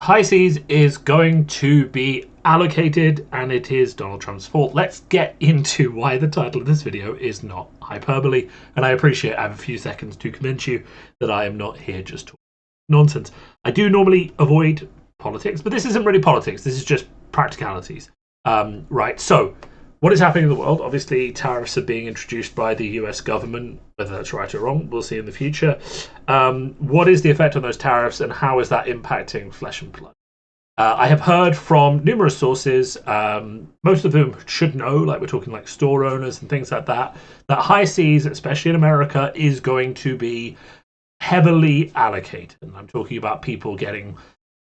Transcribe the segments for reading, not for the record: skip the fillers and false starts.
High seas is going to be allocated, and it is Donald Trump's fault. Let's get into why the title of this video is not hyperbole, and I appreciate I have a few seconds to convince you that I am not here just talking nonsense. I do normally avoid politics, but this isn't really politics. This is just practicalities. Right, so what is happening in the world? Obviously, tariffs are being introduced by the US government. Whether that's right or wrong, we'll see in the future. What is the effect on those tariffs, and how is that impacting flesh and blood? I have heard from numerous sources, most of whom should know, like we're talking like store owners and things like that, that high seas, especially in America, is going to be heavily allocated. And I'm talking about people getting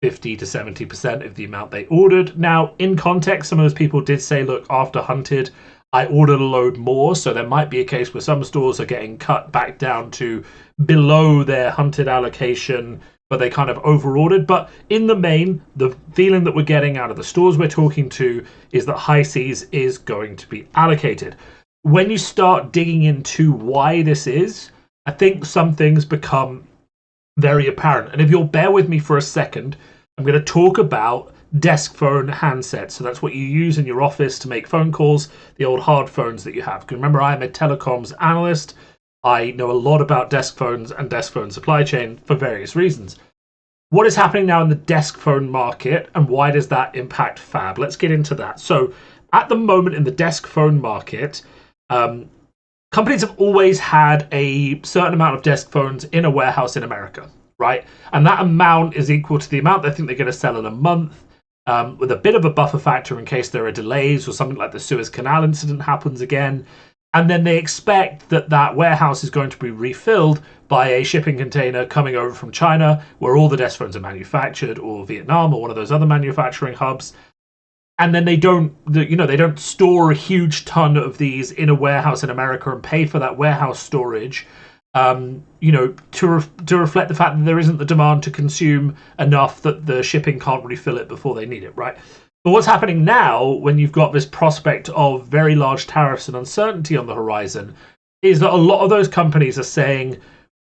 50 to 70% of the amount they ordered. Now, in context, some of those people did say, look, after hunted, I ordered a load more, so there might be a case where some stores are getting cut back down to below their hunted allocation, but they kind of overordered. But in the main, the feeling that we're getting out of the stores we're talking to is that high seas is going to be allocated. When you start digging into why this is, I think some things become very apparent. And if you'll bear with me for a second, I'm going to talk about desk phone handsets. So that's what you use in your office to make phone calls, the old hard phones that you have. Because remember, I'm a telecoms analyst. I know a lot about desk phones and desk phone supply chain for various reasons. What is happening now in the desk phone market, and why does that impact Fab? Let's get into that. So at the moment in the desk phone market, companies have always had a certain amount of desk phones in a warehouse in America, right? And that amount is equal to the amount they think they're going to sell in a month, with a bit of a buffer factor in case there are delays or something like the Suez Canal incident happens again. And then they expect that that warehouse is going to be refilled by a shipping container coming over from China, where all the desk phones are manufactured, or Vietnam, or one of those other manufacturing hubs. And then they don't store a huge ton of these in a warehouse in America and pay for that warehouse storage, to reflect the fact that there isn't the demand to consume enough that the shipping can't refill it before they need it, right? But what's happening now, when you've got this prospect of very large tariffs and uncertainty on the horizon, is that a lot of those companies are saying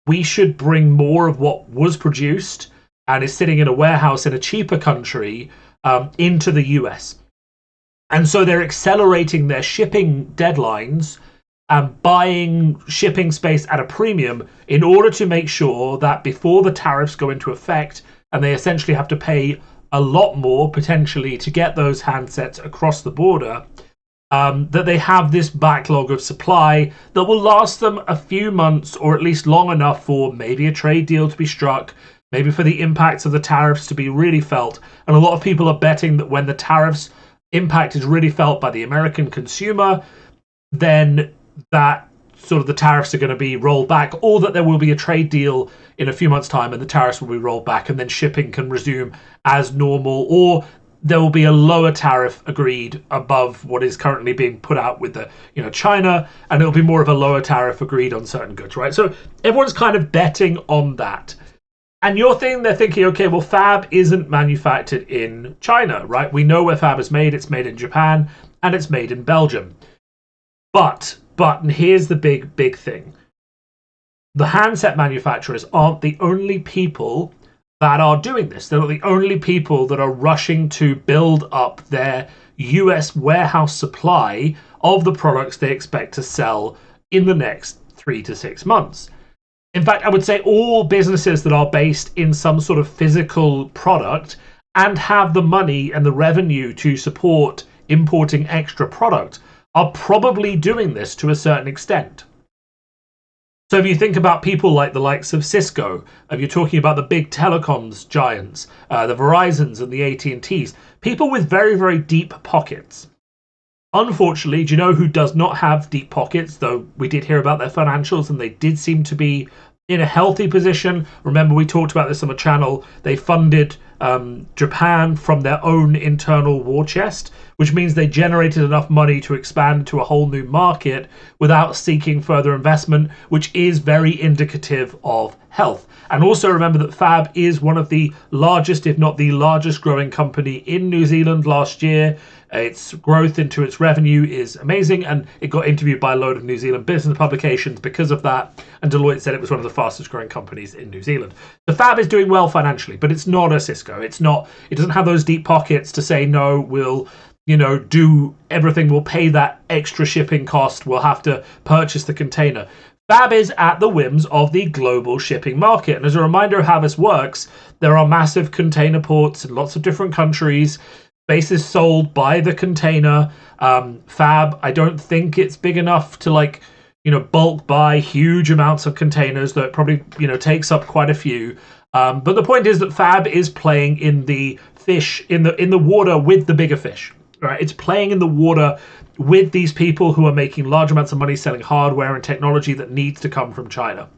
we should bring more of what was produced and is sitting in a warehouse in a cheaper country into the US. And so they're accelerating their shipping deadlines and buying shipping space at a premium in order to make sure that before the tariffs go into effect, and they essentially have to pay a lot more potentially to get those handsets across the border, that they have this backlog of supply that will last them a few months, or at least long enough for maybe a trade deal to be struck, maybe for the impacts of the tariffs to be really felt. And a lot of people are betting that when the tariffs impact is really felt by the American consumer, then that sort of the tariffs are going to be rolled back, or that there will be a trade deal in a few months' time and the tariffs will be rolled back and then shipping can resume as normal, or there will be a lower tariff agreed above what is currently being put out with the China, and it'll be more of a lower tariff agreed on certain goods, right? So everyone's kind of betting on that. And they're thinking, okay, well, Fab isn't manufactured in China, right? We know where Fab is made. It's made in Japan and it's made in Belgium. But and here's the big thing. The handset manufacturers aren't the only people that are doing this. They're not the only people that are rushing to build up their US warehouse supply of the products they expect to sell in the next 3 to 6 months. In fact, I would say all businesses that are based in some sort of physical product and have the money and the revenue to support importing extra product are probably doing this to a certain extent. So if you think about people like the likes of Cisco, if you're talking about the big telecoms giants, the Verizons and the AT&Ts, people with very, very deep pockets. Unfortunately, do you know who does not have deep pockets? Though we did hear about their financials and they did seem to be in a healthy position. Remember, we talked about this on the channel. They funded Japan from their own internal war chest, which means they generated enough money to expand to a whole new market without seeking further investment, which is very indicative of health. And also remember that Fab is one of the largest, if not the largest, growing company in New Zealand last year. Its growth into its revenue is amazing, and it got interviewed by a load of New Zealand business publications because of that, and Deloitte said it was one of the fastest growing companies in New Zealand. The Fab is doing well financially, but it's not a Cisco. It doesn't have those deep pockets to say, no, we'll do everything, we'll pay that extra shipping cost, we'll have to purchase the container. Fab is at the whims of the global shipping market. And as a reminder of how this works, there are massive container ports in lots of different countries. Space is sold by the container. Fab, I don't think it's big enough to bulk buy huge amounts of containers, though it probably takes up quite a few. But the point is that Fab is playing in the fish in the water with the bigger fish. Right? It's playing in the water with these people who are making large amounts of money selling hardware and technology that needs to come from China.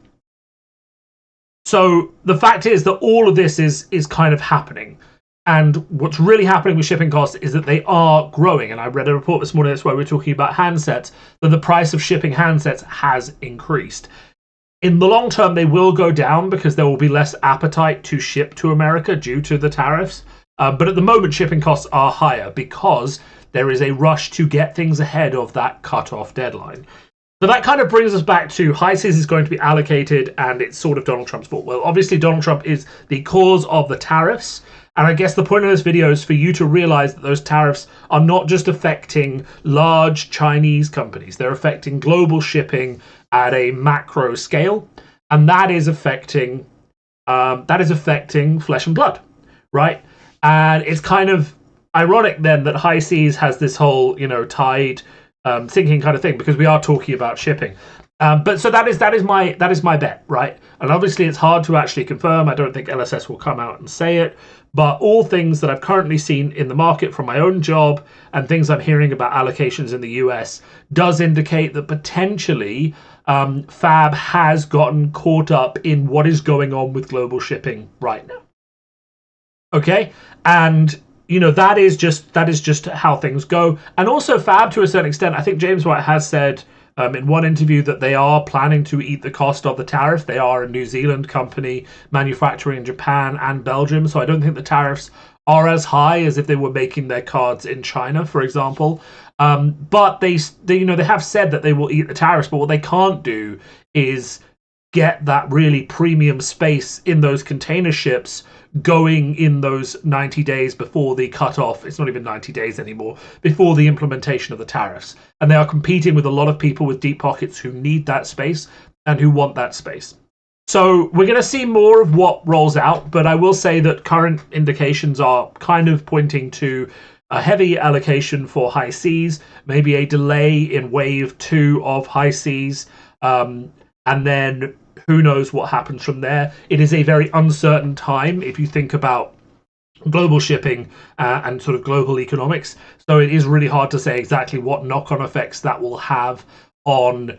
So the fact is that all of this is kind of happening. And what's really happening with shipping costs is that they are growing. And I read a report this morning, that's why we're talking about handsets, that the price of shipping handsets has increased. In the long term, they will go down because there will be less appetite to ship to America due to the tariffs. But at the moment, shipping costs are higher because there is a rush to get things ahead of that cutoff deadline. So that kind of brings us back to high seas is going to be allocated, and it's sort of Donald Trump's fault. Well, obviously, Donald Trump is the cause of the tariffs. And I guess the point of this video is for you to realize that those tariffs are not just affecting large Chinese companies. They're affecting global shipping at a macro scale. And that is affecting flesh and blood, right? And it's kind of ironic then that high seas has this whole, tide sinking kind of thing, because we are talking about shipping. But so that is my bet, right? And obviously it's hard to actually confirm. I don't think LSS will come out and say it, but all things that I've currently seen in the market from my own job and things I'm hearing about allocations in the US does indicate that potentially Fab has gotten caught up in what is going on with global shipping right now. Okay, and that is just how things go. And also Fab, to a certain extent, I think James White has said in one interview that they are planning to eat the cost of the tariff. They are a New Zealand company manufacturing in Japan and Belgium, so I don't think the tariffs are as high as if they were making their cards in China, for example. But they have said that they will eat the tariffs, but what they can't do is get that really premium space in those container ships going in those 90 days before the cutoff. It's not even 90 days anymore, before the implementation of the tariffs. And they are competing with a lot of people with deep pockets who need that space and who want that space. So we're going to see more of what rolls out, but I will say that current indications are kind of pointing to a heavy allocation for high seas, maybe a delay in wave 2 of high seas, and then who knows what happens from there. It is a very uncertain time if you think about global shipping and sort of global economics. So it is really hard to say exactly what knock-on effects that will have on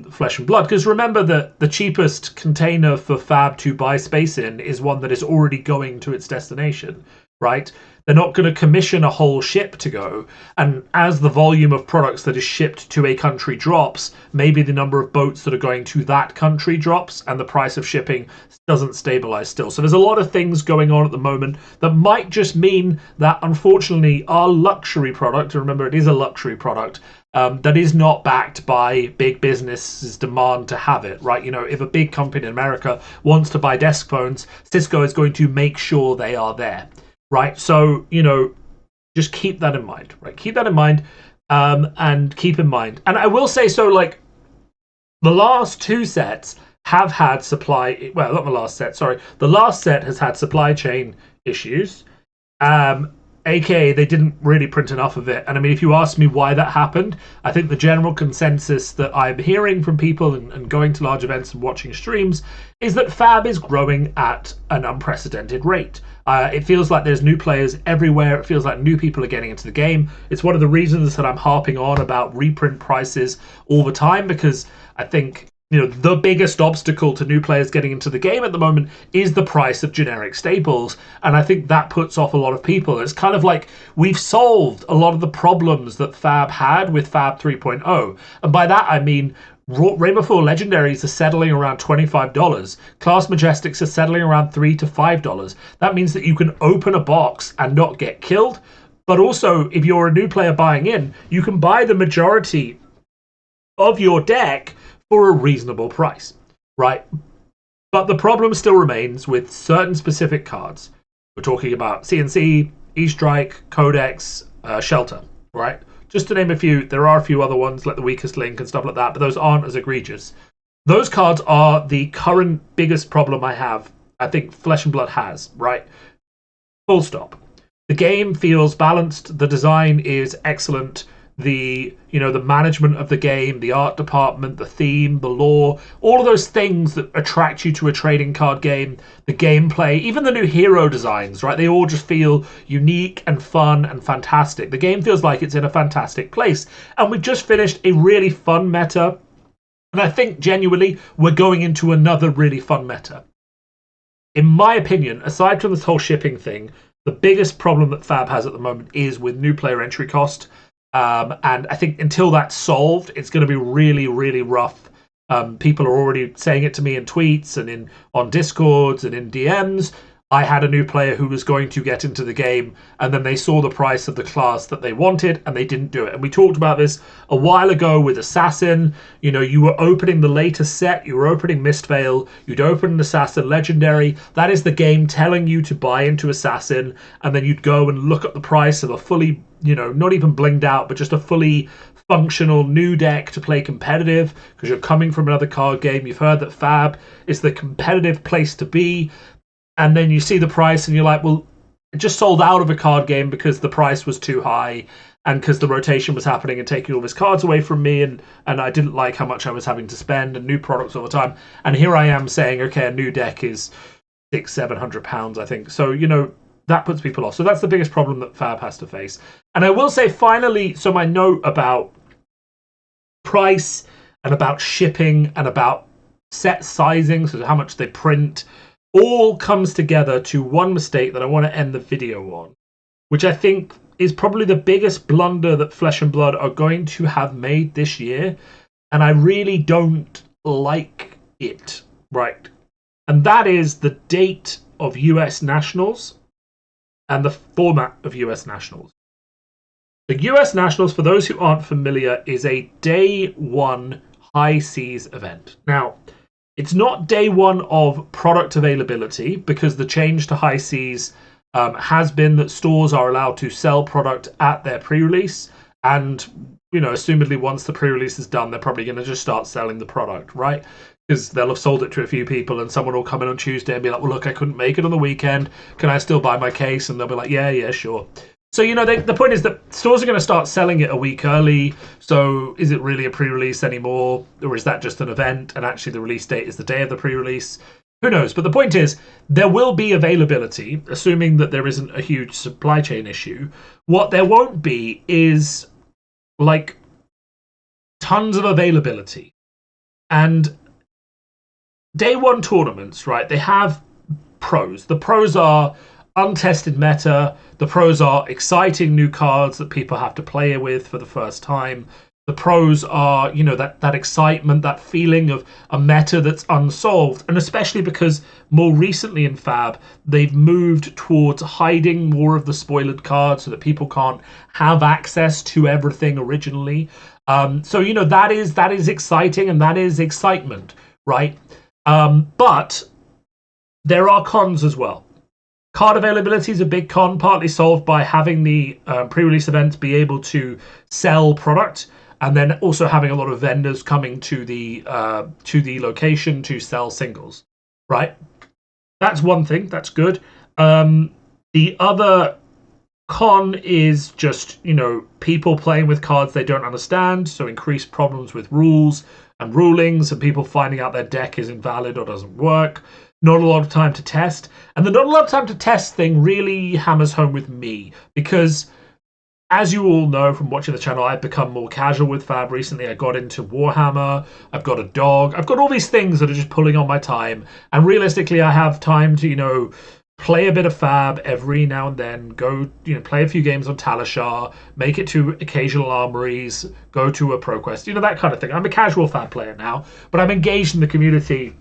flesh and blood. Because remember that the cheapest container for Fab to buy space in is one that is already going to its destination, right? They're not going to commission a whole ship to go. And as the volume of products that is shipped to a country drops, maybe the number of boats that are going to that country drops and the price of shipping doesn't stabilize still. So there's a lot of things going on at the moment that might just mean that, unfortunately, our luxury product, and remember it is a luxury product, that is not backed by big business's demand to have it, right? If a big company in America wants to buy desk phones, Cisco is going to make sure they are there. Right, so just keep that in mind. Right, keep that in mind, and keep in mind. And I will say so. Like the last 2 sets have had supply. Well, not the last set. Sorry, the last set has had supply chain issues. AKA, they didn't really print enough of it. And I mean, if you ask me why that happened, I think the general consensus that I'm hearing from people and going to large events and watching streams is that Fab is growing at an unprecedented rate. It feels like there's new players everywhere. It feels like new people are getting into the game. It's one of the reasons that I'm harping on about reprint prices all the time, because I think the biggest obstacle to new players getting into the game at the moment is the price of generic staples, and I think that puts off a lot of people. It's kind of like we've solved a lot of the problems that Fab had with Fab 3.0, and by that I mean Rainbow Four Legendaries are settling around $25. Class Majestics are settling around $3 to $5. That means that you can open a box and not get killed, but also if you're a new player buying in, you can buy the majority of your deck for a reasonable price, right? But the problem still remains with certain specific cards. We're talking about CNC, E-Strike, Codex, Shelter, right? Just to name a few, there are a few other ones like the Weakest Link and stuff like that, but those aren't as egregious. Those cards are the current biggest problem I have, I think Flesh and Blood has, right? Full stop. The game feels balanced, the design is excellent, the management of the game, the art department, the theme, the lore, all of those things that attract you to a trading card game, the gameplay, even the new hero designs, right? They all just feel unique and fun and fantastic. The game feels like it's in a fantastic place. And we've just finished a really fun meta. And I think genuinely we're going into another really fun meta. In my opinion, aside from this whole shipping thing, the biggest problem that Fab has at the moment is with new player entry cost. And I think until that's solved, it's going to be really, really rough. People are already saying it to me in tweets and on Discords and in DMs. I had a new player who was going to get into the game, and then they saw the price of the class that they wanted, and they didn't do it. And we talked about this a while ago with Assassin. You were opening the latest set, you were opening Mistveil, you'd open an Assassin Legendary. That is the game telling you to buy into Assassin, and then you'd go and look at the price of a fully, not even blinged out, but just a fully functional new deck to play competitive, because you're coming from another card game. You've heard that Fab is the competitive place to be. And then you see the price and you're like, well, it just sold out of a card game because the price was too high and because the rotation was happening and taking all his cards away from me, and I didn't like how much I was having to spend and new products all the time. And here I am saying, okay, a new deck is £600-700, I think. So, that puts people off. So that's the biggest problem that Fab has to face. And I will say finally, so my note about price and about shipping and about set sizing, so how much they print, all comes together to one mistake that I want to end the video on, which I think is probably the biggest blunder that Flesh and Blood are going to have made this year, and I really don't like it, right? And that is the date of US Nationals and the format of US Nationals. The US Nationals, for those who aren't familiar, is a day one high seas event. Now, it's not day one of product availability, because the change to high seas has been that stores are allowed to sell product at their pre-release. And, assumedly once the pre-release is done, they're probably going to just start selling the product, right? Because they'll have sold it to a few people and someone will come in on Tuesday and be like, well, look, I couldn't make it on the weekend. Can I still buy my case? And they'll be like, yeah, sure. So, the point is that stores are going to start selling it a week early. So is it really a pre-release anymore? Or is that just an event and actually the release date is the day of the pre-release? Who knows? But the point is, there will be availability, assuming that there isn't a huge supply chain issue. What there won't be is, tons of availability. And day one tournaments, right, they have pros. The pros are untested meta. The pros are exciting new cards that people have to play with for the first time. The pros are, that excitement, that feeling of a meta that's unsolved. And especially because more recently in Fab, they've moved towards hiding more of the spoiled cards so that people can't have access to everything originally. So, that is exciting and that is excitement, right? But there are cons as well. Card availability is a big con, partly solved by having the pre-release events be able to sell product, and then also having a lot of vendors coming to the location to sell singles, right? That's one thing. That's good. The other con is just, people playing with cards they don't understand, so increased problems with rules and rulings, and people finding out their deck is invalid or doesn't work. Not a lot of time to test. And the not a lot of time to test thing really hammers home with me, because as you all know from watching the channel, I've become more casual with Fab recently. I got into Warhammer, I've got a dog, I've got all these things that are just pulling on my time. And realistically, I have time to, play a bit of Fab every now and then, go, play a few games on Talishar, make it to occasional armories, go to a ProQuest, that kind of thing. I'm a casual Fab player now, but I'm engaged in the community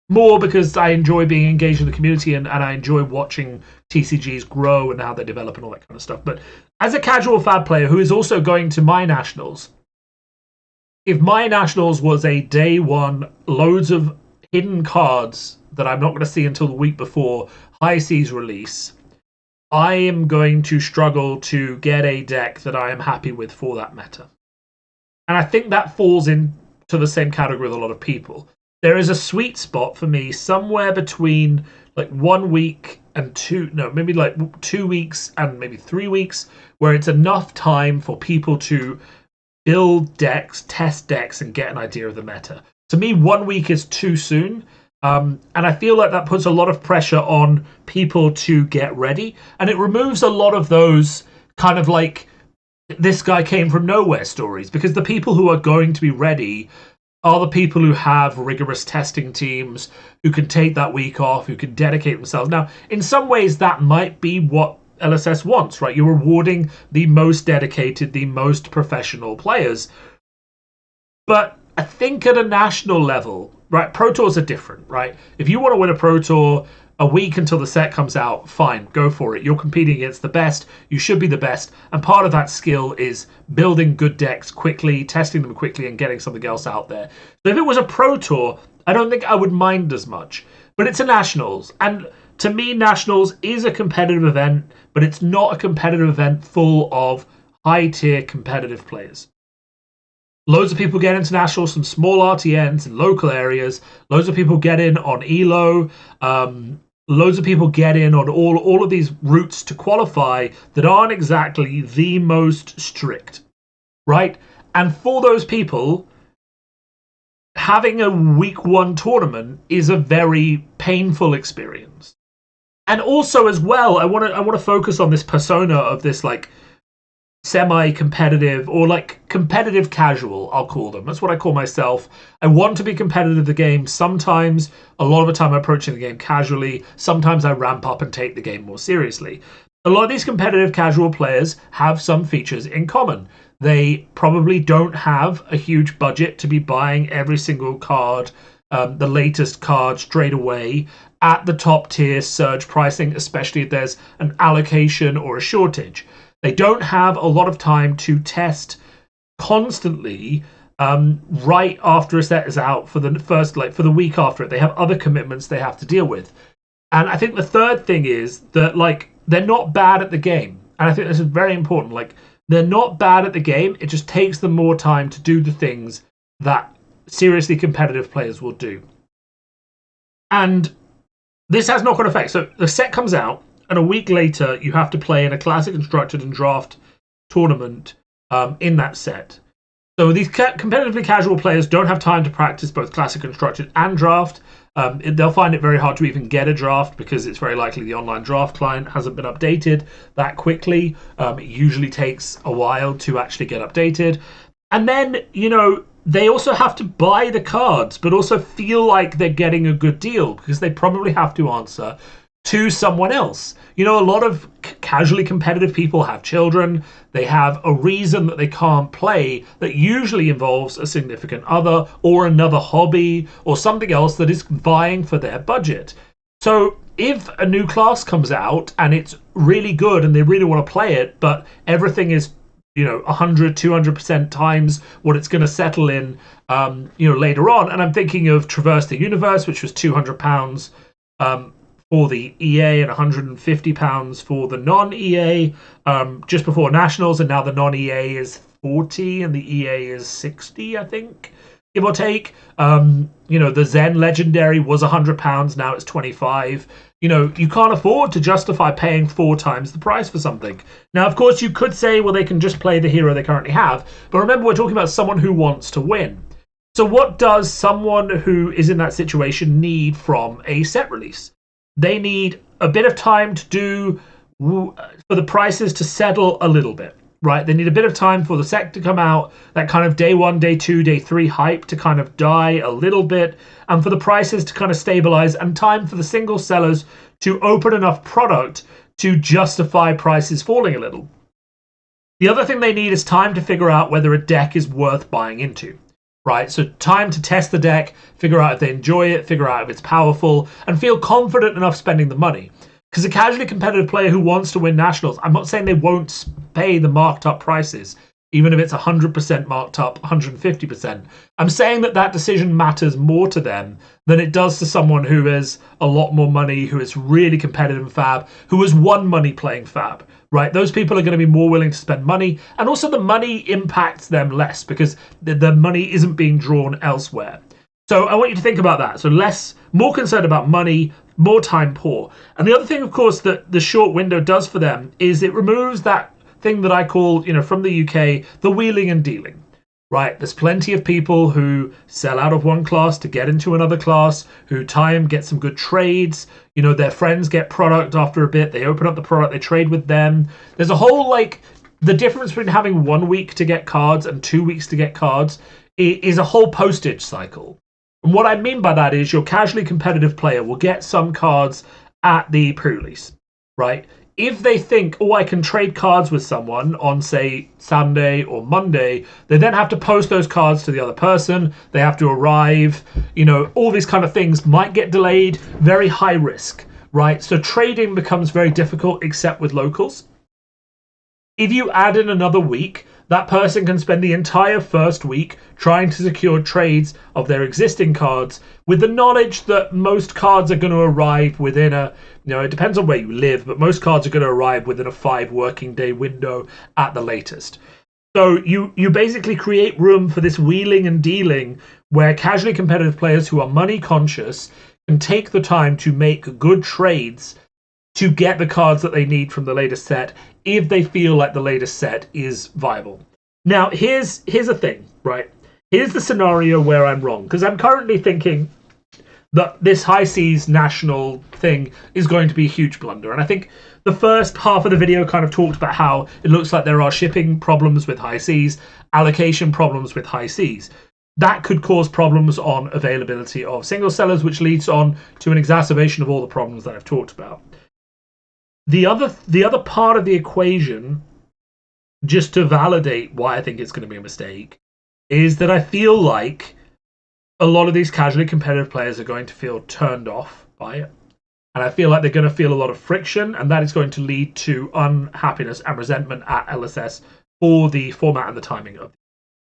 more because I enjoy being engaged in the community and I enjoy watching TCGs grow and how they develop and all that kind of stuff. But as a casual Fab player who is also going to my nationals, if my nationals was a day one, loads of hidden cards that I'm not going to see until the week before High Seas release, I am going to struggle to get a deck that I am happy with for that meta. And I think that falls into the same category with a lot of people. There is a sweet spot for me somewhere between like 1 week and 2 weeks and maybe 3 weeks, where it's enough time for people to build decks, test decks, and get an idea of the meta. To me, 1 week is too soon. And I feel like that puts a lot of pressure on people to get ready. And it removes a lot of those kind of like, this guy came from nowhere stories, because the people who are going to be ready are the people who have rigorous testing teams, who can take that week off, who can dedicate themselves. Now, in some ways, that might be what LSS wants, right? You're rewarding the most dedicated, the most professional players. But I think at a national level, right, Pro Tours are different, right? If you want to win a Pro Tour a week until the set comes out, fine, go for it. You're competing against the best. You should be the best. And part of that skill is building good decks quickly, testing them quickly, and getting something else out there. So if it was a Pro Tour, I don't think I would mind as much. But it's a Nationals. And to me, Nationals is a competitive event, but it's not a competitive event full of high-tier competitive players. Loads of people get into Nationals from small RTNs in local areas. Loads of people get in on ELO. Loads of people get in on all of these routes to qualify that aren't exactly the most strict, right? And for those people, having a week one tournament is a very painful experience. And also as well, I want to focus on this persona of this like semi-competitive or like competitive casual, I'll call them. That's what I call myself. I want to be competitive in the game. Sometimes, a lot of the time I'm approaching the game casually. Sometimes I ramp up and take the game more seriously. A lot of these competitive casual players have some features in common. They probably don't have a huge budget to be buying every single card, the latest card straight away at the top tier surge pricing, especially if there's an allocation or a shortage. They don't have a lot of time to test constantly right after a set is out for the week after it. They have other commitments they have to deal with. And I think the third thing is that they're not bad at the game. And I think this is very important. They're not bad at the game. It just takes them more time to do the things that seriously competitive players will do. And this has knock-on effects. So the set comes out, and a week later, you have to play in a Classic, Constructed, and Draft tournament in that set. So these competitively casual players don't have time to practice both Classic, Constructed, and Draft. They'll find it very hard to even get a draft because it's very likely the online draft client hasn't been updated that quickly. It usually takes a while to actually get updated. And then, they also have to buy the cards, but also feel like they're getting a good deal because they probably have to answer to someone else. A lot of casually competitive people have children. They have a reason that they can't play that usually involves a significant other or another hobby or something else that is vying for their budget. So if a new class comes out and it's really good and they really want to play it, but everything is 100, 200% times what it's going to settle in, later on. And I'm thinking of Traverse the Universe, which was £200 for the EA and £150 for the non-EA just before Nationals, and now the non-EA is 40 and the EA is 60, I think, give or take. The Zen Legendary was £100, now it's 25. You can't afford to justify paying 4 times the price for something. Now, of course, you could say, well, they can just play the hero they currently have. But remember, we're talking about someone who wants to win. So what does someone who is in that situation need from a set release? They need a bit of time to do for the prices to settle a little bit. right? They need a bit of time for the set to come out, that kind of day 1, day 2, day 3 hype to kind of die a little bit, and for the prices to kind of stabilize, and time for the single sellers to open enough product to justify prices falling a little. The other thing they need is time to figure out whether a deck is worth buying into, right? So time to test the deck, figure out if they enjoy it, figure out if it's powerful, and feel confident enough spending the money. Because a casually competitive player who wants to win nationals, I'm not saying they won't pay the marked up prices, even if it's 100% marked up, 150%. I'm saying that that decision matters more to them than it does to someone who has a lot more money, who is really competitive in Fab, who has won money playing Fab, right? Those people are going to be more willing to spend money, and also the money impacts them less because the money isn't being drawn elsewhere. So I want you to think about that. So more concerned about money, more time poor. And the other thing, of course, that the short window does for them is it removes that thing that I call, from the UK, the wheeling and dealing, right? There's plenty of people who sell out of one class to get into another class, who get some good trades. Their friends get product after a bit. They open up the product, they trade with them. There's a whole, the difference between having 1 week to get cards and 2 weeks to get cards is a whole postage cycle. And what I mean by that is your casually competitive player will get some cards at the pre-release, right? If they think, I can trade cards with someone on, say, Sunday or Monday, they then have to post those cards to the other person. They have to arrive. All these kind of things might get delayed. Very high risk, right? So trading becomes very difficult, except with locals. If you add in another week, that person can spend the entire first week trying to secure trades of their existing cards with the knowledge that most cards are going to arrive within it depends on where you live, but most cards are going to arrive within a 5 working day window at the latest. So you basically create room for this wheeling and dealing where casually competitive players who are money conscious can take the time to make good trades to get the cards that they need from the latest set if they feel like the latest set is viable. Now, here's a thing, right? Here's the scenario where I'm wrong, because I'm currently thinking that this high seas national thing is going to be a huge blunder. And I think the first half of the video kind of talked about how it looks like there are shipping problems with high seas, allocation problems with high seas. That could cause problems on availability of single sellers, which leads on to an exacerbation of all the problems that I've talked about. The other part of the equation, just to validate why I think it's going to be a mistake, is that I feel like a lot of these casually competitive players are going to feel turned off by it. And I feel like they're going to feel a lot of friction, and that is going to lead to unhappiness and resentment at LSS for the format and the timing of it.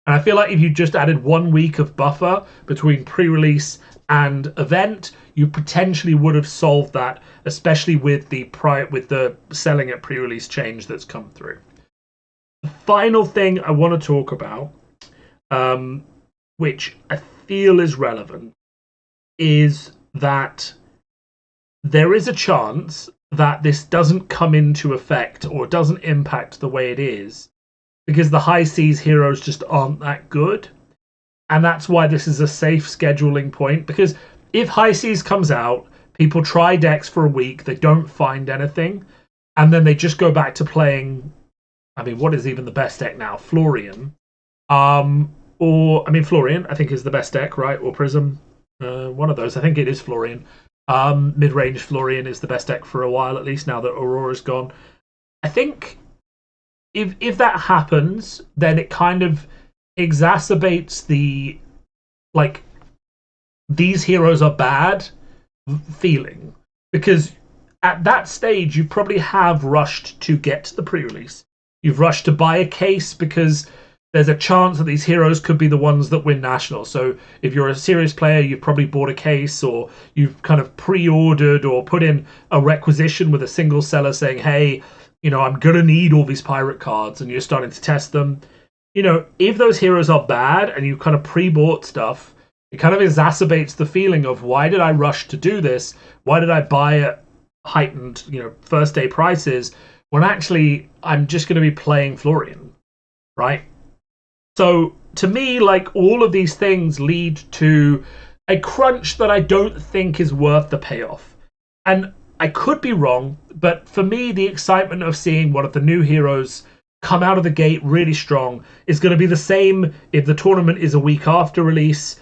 And I feel like if you just added 1 week of buffer between pre-release and event, you potentially would have solved that, especially with the selling at pre-release change that's come through. The final thing I want to talk about, which I feel is relevant, is that there is a chance that this doesn't come into effect or doesn't impact the way it is because the high seas heroes just aren't that good. And that's why this is a safe scheduling point, because if high seas comes out, people try decks for a week, they don't find anything, and then they just go back to playing, what is even the best deck now? Florian. Florian, I think, is the best deck, right? Or Prism. One of those. I think it is Florian. Mid-range Florian is the best deck for a while, at least now that Aurora's gone. I think if that happens, then it kind of exacerbates the these heroes are bad feeling, because at that stage you probably have rushed to get to the pre-release. You've rushed to buy a case because there's a chance that these heroes could be the ones that win nationals. So if you're a serious player, you've probably bought a case, or you've kind of pre-ordered or put in a requisition with a single seller saying, hey, I'm going to need all these pirate cards, and you're starting to test them. If those heroes are bad and you kind of pre-bought stuff, it kind of exacerbates the feeling of, why did I rush to do this? Why did I buy at heightened, first day prices when actually I'm just going to be playing Florian, right? So to me, all of these things lead to a crunch that I don't think is worth the payoff. And I could be wrong, but for me, the excitement of seeing one of the new heroes come out of the gate really strong. It's going to be the same if the tournament is a week after release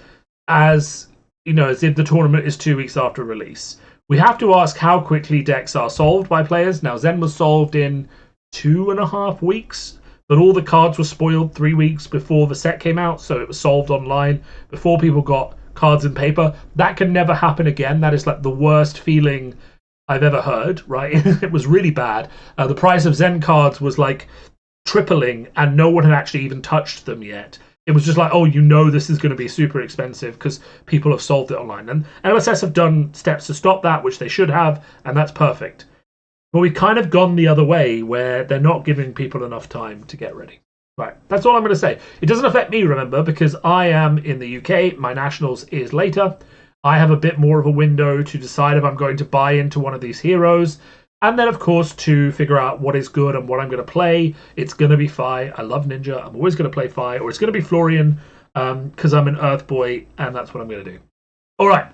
as, as if the tournament is 2 weeks after release. We have to ask how quickly decks are solved by players. Now, Zen was solved in 2.5 weeks, but all the cards were spoiled 3 weeks before the set came out, so it was solved online before people got cards in paper. That can never happen again. That is like the worst feeling I've ever heard, right? It was really bad. The price of Zen cards was like tripling, and no one had actually even touched them yet. It was just like, oh, this is going to be super expensive because people have solved it online. And LSS have done steps to stop that, which they should have, and that's perfect. But we've kind of gone the other way where they're not giving people enough time to get ready. Right, that's all I'm going to say. It doesn't affect me, remember, because I am in the UK. My Nationals is later. I have a bit more of a window to decide if I'm going to buy into one of these heroes. And then, of course, to figure out what is good and what I'm going to play. It's going to be Fi. I love Ninja. I'm always going to play Fi. Or it's going to be Florian because I'm an Earth boy, and that's what I'm going to do. All right.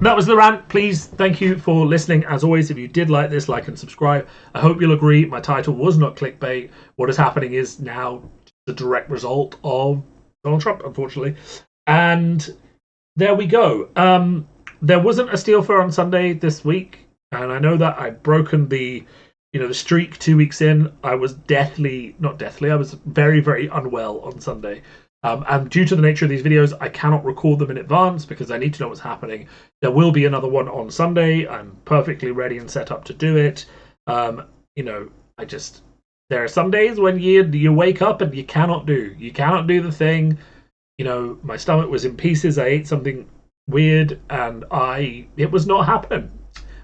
That was the rant. Please, thank you for listening. As always, if you did like this, like and subscribe. I hope you'll agree my title was not clickbait. What is happening is now the direct result of Donald Trump, unfortunately. And there we go. There wasn't a Steelfur on Sunday this week. And I know that I've broken the streak 2 weeks in. I was I was very, very unwell on Sunday. And due to the nature of these videos, I cannot record them in advance because I need to know what's happening. There will be another one on Sunday. I'm perfectly ready and set up to do it. There are some days when you wake up and you cannot do the thing. My stomach was in pieces. I ate something weird and it was not happening.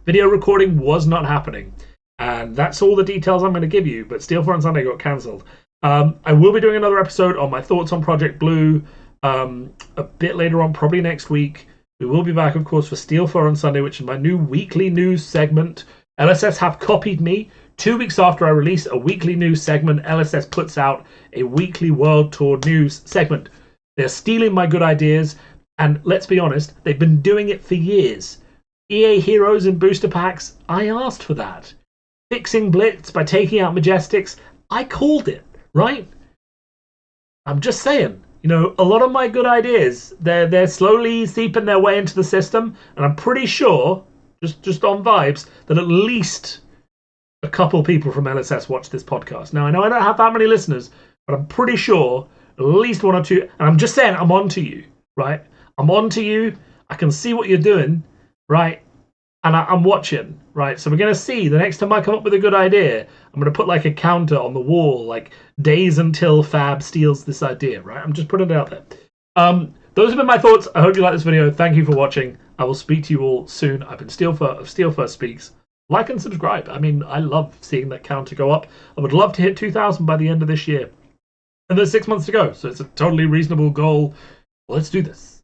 Video recording was not happening. And that's all the details I'm going to give you. But Steelfur on Sunday got cancelled. I will be doing another episode on my thoughts on Project Blue a bit later on, probably next week. We will be back, of course, for Steelfur on Sunday, which is my new weekly news segment. LSS have copied me. 2 weeks after I release a weekly news segment, LSS puts out a weekly World Tour news segment. They're stealing my good ideas. And let's be honest, they've been doing it for years. EA Heroes and booster packs, I asked for that. Fixing Blitz by taking out Majestics, I called it, right? I'm just saying, a lot of my good ideas, they're slowly seeping their way into the system, and I'm pretty sure, just on vibes, that at least a couple people from LSS watch this podcast. Now, I know I don't have that many listeners, but I'm pretty sure at least one or two, and I'm just saying, I'm on to you, right? I'm on to you, I can see what you're doing, right? And I'm watching, right? So we're going to see the next time I come up with a good idea, I'm going to put like a counter on the wall, like days until Fab steals this idea, right? I'm just putting it out there. Those have been my thoughts. I hope you like this video. Thank you for watching. I will speak to you all soon. I've been Steelfur of Steelfur Speaks. Like and subscribe. I mean, I love seeing that counter go up. I would love to hit 2,000 by the end of this year. And there's 6 months to go, so it's a totally reasonable goal. Let's do this.